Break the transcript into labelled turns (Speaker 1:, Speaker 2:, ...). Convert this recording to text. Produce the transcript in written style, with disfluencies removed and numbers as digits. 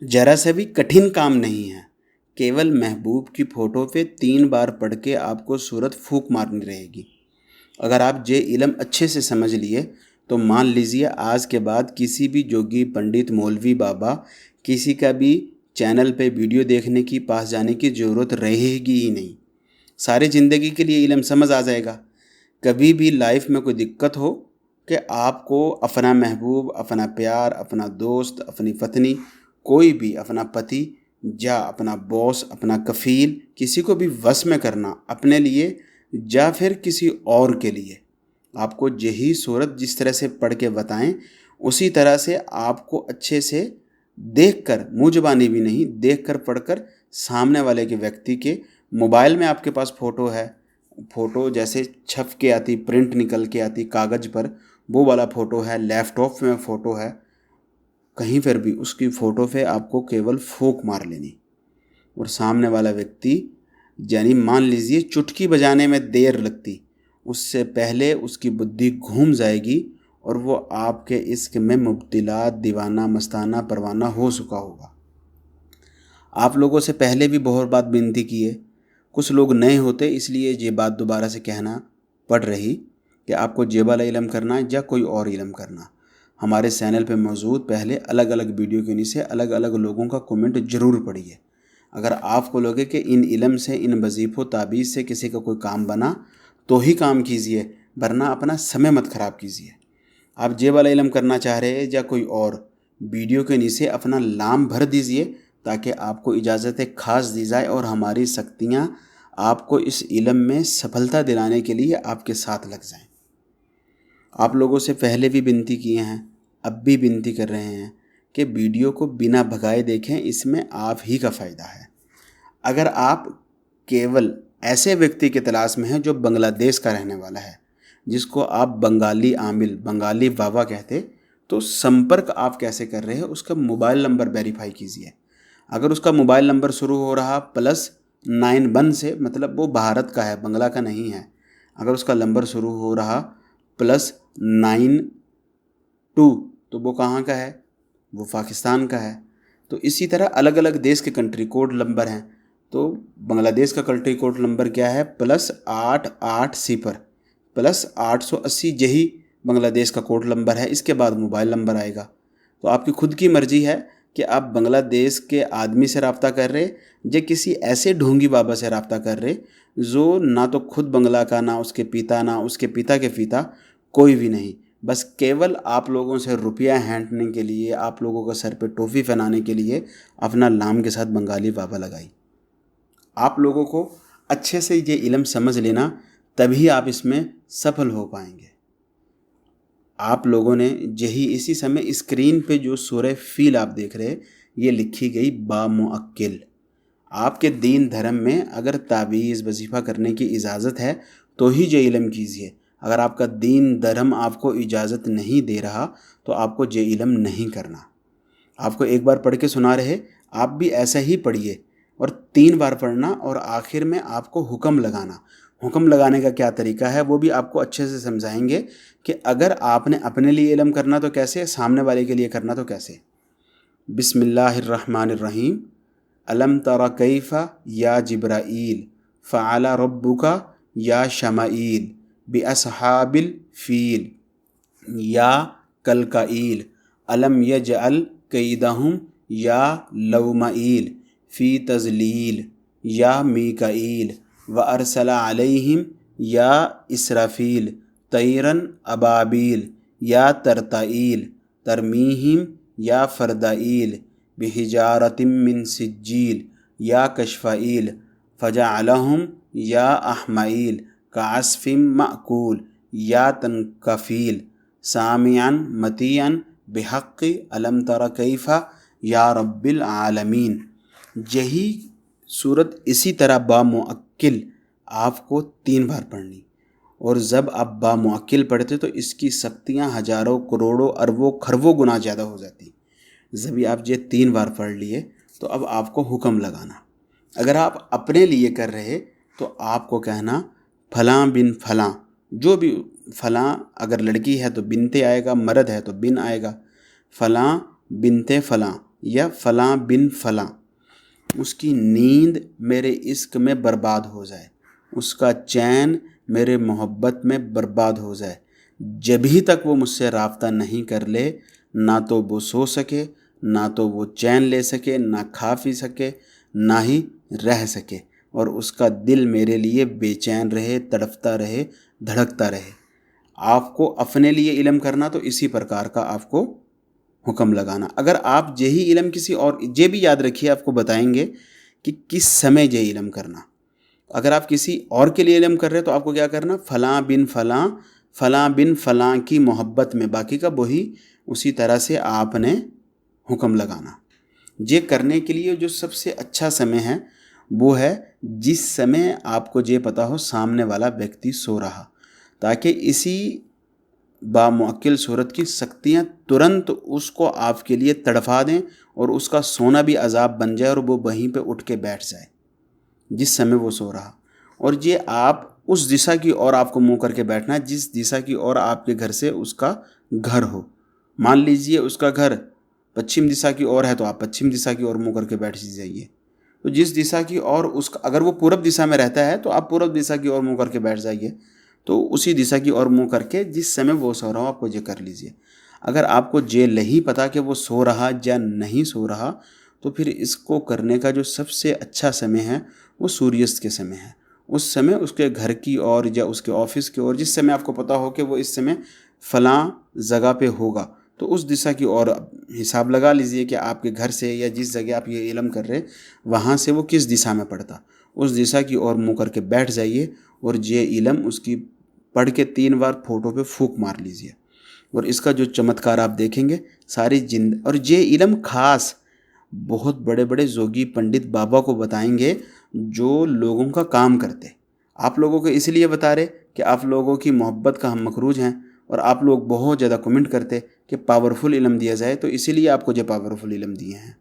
Speaker 1: जरा सा भी कठिन काम नहीं है। केवल महबूब की फ़ोटो पे 3 बार पढ़ के आपको सूरत फूंक मारनी रहेगी। अगर आप ये इल्म अच्छे से समझ लिए तो मान लीजिए आज के बाद किसी भी जोगी, पंडित, मौलवी, बाबा, किसी का भी चैनल पे वीडियो देखने की, पास जाने की ज़रूरत रहेगी ही नहीं। सारी ज़िंदगी के लिए इल्म समझ आ जाएगा। कभी भी लाइफ में कोई दिक्कत हो कि आपको अपना महबूब, अपना प्यार, अपना दोस्त, अपनी पत्नी, कोई भी, अपना पति या अपना बॉस, अपना कफ़ील, किसी को भी वश में करना अपने लिए या फिर किसी और के लिए, आपको यही सूरत जिस तरह से पढ़ के बताएं उसी तरह से आपको अच्छे से देख कर, मुँह ज़बानी भी नहीं, देख कर पढ़ कर सामने वाले के व्यक्ति के, मोबाइल में आपके पास फ़ोटो है, फ़ोटो जैसे छप के आती, प्रिंट निकल के आती कागज़ पर, वो वाला फ़ोटो है, लैपटॉप में फ़ोटो है, कहीं पर भी उसकी फ़ोटो पे आपको केवल फूंक मार लेनी। और सामने वाला व्यक्ति, यानी मान लीजिए चुटकी बजाने में देर लगती, उससे पहले उसकी बुद्धि घूम जाएगी और वो आपके इश्क में मुब्तिला, दीवाना, मस्ताना, परवाना हो चुका होगा। आप लोगों से पहले भी बहुत बात विनती की है, कुछ लोग नए होते इसलिए ये बात दोबारा से कहना पड़ रही कि आपको ये वाला इल्म करना है या कोई और इल्म करना। हमारे चैनल पे मौजूद पहले अलग अलग वीडियो के नीचे अलग अलग लोगों का कमेंट ज़रूर पढ़िए। अगर आपको लगे कि इन इल्म से, इन वजीफ़ों, ताबीज़ से किसी का कोई काम बना तो ही काम कीजिए, वरना अपना समय मत ख़राब कीजिए। आप ये वाला इल्म करना चाह रहे हैं या कोई और, वीडियो के नीचे अपना नाम भर दीजिए ताकि आपको इजाज़त ख़ास दी जाए और हमारी शक्तियाँ आपको इस इल्म में सफलता दिलाने के लिए आपके साथ लग जाएं। आप लोगों से पहले भी विनती किए हैं, अब भी विनती कर रहे हैं कि वीडियो को बिना भगाए देखें, इसमें आप ही का फ़ायदा है। अगर आप केवल ऐसे व्यक्ति की तलाश में हैं जो बांग्लादेश का रहने वाला है, जिसको आप बंगाली आमिल, बंगाली बाबा कहते, तो संपर्क आप कैसे कर रहे हैं उसका मोबाइल नंबर वेरीफाई कीजिए। अगर उसका मोबाइल नंबर शुरू हो रहा +91 से, मतलब वो भारत का है, बंगला का नहीं है। अगर उसका नंबर शुरू हो रहा +92, तो वो कहाँ का है? वो पाकिस्तान का है। तो इसी तरह अलग अलग देश के कंट्री कोड नंबर हैं। तो बांग्लादेश का कंट्री कोड नंबर क्या है? +88 +880, यही बांग्लादेश का कोड नंबर है। इसके बाद मोबाइल नंबर आएगा। तो आपकी खुद की मर्ज़ी है कि आप बांग्लादेश के आदमी से रब्ता कर रहे या किसी ऐसे ढोंगी बाबा से रब्ता कर रहे जो ना तो खुद बंगला का, ना उसके पिता, ना उसके पिता के पिता, कोई भी नहीं, बस केवल आप लोगों से रुपया हैंटने के लिए, आप लोगों का सर पे टोपी पहनाने के लिए अपना नाम के साथ बंगाली बाबा लगाई। आप लोगों को अच्छे से ये इल्म समझ लेना, तभी आप इसमें सफल हो पाएंगे। आप लोगों ने यही इसी समय स्क्रीन पे जो सूरह फील आप देख रहे हैं, ये लिखी गई बामुअक्किल। आपके दीन धर्म में अगर ताबीज़, वजीफ़ा करने की इजाज़त है तो ही ये इल्म कीजिए। अगर आपका दीन धर्म आपको इजाज़त नहीं दे रहा तो आपको ये इल्म नहीं करना। आपको एक बार पढ़ के सुना रहे, आप भी ऐसा ही पढ़िए और 3 बार पढ़ना और आखिर में आपको हुक्म लगाना। हुक्म लगाने का क्या तरीका है वो भी आपको अच्छे से समझाएंगे कि अगर आपने अपने लिए इल्म करना तो कैसे, सामने वाले के लिए करना तो कैसे। बिस्मिल्लाहिर्रहमानिर्रहीम। अलम तरा कैफ़ा या जिब्राईल फ़अला रब्बुका या शमाईल बिअसहाबिल फ़ील या कलकाईल अलम यजअल कैदहुम या लौमईल फ़ी तज़लील या मीकाईल व अरसला अलैहिम या इसराफील तैरन अबाबील या तरताईल तरमीहिम या फ़रदाईल बिहिजारतिम मिन सिज्जील या कशफ़ाईल फ़जअलहुम या अहमाईल कास्फ़िम माकूल या तनकफ़ील सामियान मतियान बिहक़्क़ि अलम तरा कैफ़ा या रब्बिल आलमीन। यही सूरत इसी तरह बामुअक्किल आपको 3 बार पढ़नी, और जब आप बामुअक्किल पढ़ते तो इसकी शक्तियाँ हज़ारों, करोड़ों, अरबों, खरबों गुना ज़्यादा हो जाती। जब भी आप ये 3 बार पढ़ लिए तो अब आपको हुक्म लगाना। अगर आप अपने लिए कर रहे तो आपको कहना फ़लाँ बिन फ़लाँ, जो भी फ़लाँ, अगर लड़की है तो बिनते आएगा, मर्द है तो बिन आएगा। फ़लाँ बिनते फ़लाँ, या फ़लाँ बिन फ़लाँ, उसकी नींद मेरे इश्क में बर्बाद हो जाए, उसका चैन मेरे मोहब्बत में बर्बाद हो जाए, जभी तक वो मुझसे राब्ता नहीं कर ले, ना तो वो सो सके, ना तो वो चैन ले सके, ना खा पी सके, ना ही रह सके, और उसका दिल मेरे लिए बेचैन रहे, तड़पता रहे, धड़कता रहे। आपको अपने लिए इल्म करना तो इसी प्रकार का आपको हुक्म लगाना। अगर आप यही इल्म किसी और, ये भी याद रखिए, आपको बताएंगे कि किस समय ये इल्म करना। अगर आप किसी और के लिए इल्म कर रहे हैं तो आपको क्या करना, फ़लाँ बिन फ़लाँ, फ़लाँ बिन फ़लाँ की मोहब्बत में, बाकी का वही उसी तरह से आपने हुक्म लगाना। ये करने के लिए जो सबसे अच्छा समय है वो है जिस समय आपको ये पता हो सामने वाला व्यक्ति सो रहा, ताकि इसी बामुअक्किल सूरत की शक्तियाँ तुरंत उसको आपके लिए तड़फा दें और उसका सोना भी अजाब बन जाए और वो वहीं पे उठ के बैठ जाए जिस समय वो सो रहा। और ये आप उस दिशा की ओर आपको मुंह करके बैठना है जिस दिशा की ओर आपके घर से उसका घर हो। मान लीजिए उसका घर पश्चिम दिशा की ओर है तो आप पश्चिम दिशा की ओर मुंह करके बैठ जाइए। तो जिस दिशा की ओर उसका, अगर वो पूरब दिशा में रहता है तो आप पूरब दिशा की ओर मुंह करके बैठ जाइए। तो उसी दिशा की ओर मुंह करके जिस समय वो सो रहा हो आपको ये कर लीजिए। अगर आपको ये नहीं पता कि वो सो रहा या नहीं सो रहा, तो फिर इसको करने का जो सबसे अच्छा समय है वो सूर्यास्त के समय है। उस समय उसके घर की ओर या उसके ऑफिस की ओर, जिस समय आपको पता हो कि वो इस समय फलां जगह पे होगा, तो उस दिशा की ओर हिसाब लगा लीजिए कि आपके घर से या जिस जगह आप ये इल्म कर रहे वहाँ से वो किस दिशा में पड़ता। उस दिशा की ओर मुँह करके बैठ जाइए और ये इल्म उसकी पढ़ के 3 बार फ़ोटो पे फूंक मार लीजिए। और इसका जो चमत्कार आप देखेंगे सारी जिंद, और ये इल्म खास बहुत बड़े बड़े जोगी पंडित बाबा को बताएंगे जो लोगों का काम करते। आप लोगों को इसलिए बता रहे कि आप लोगों की मोहब्बत का हम मखरूज हैं और आप लोग बहुत ज़्यादा कमेंट करते कि पावरफुल इल्म दिया जाए, तो इसीलिए आपको जो पावरफुल इल्म दिए हैं।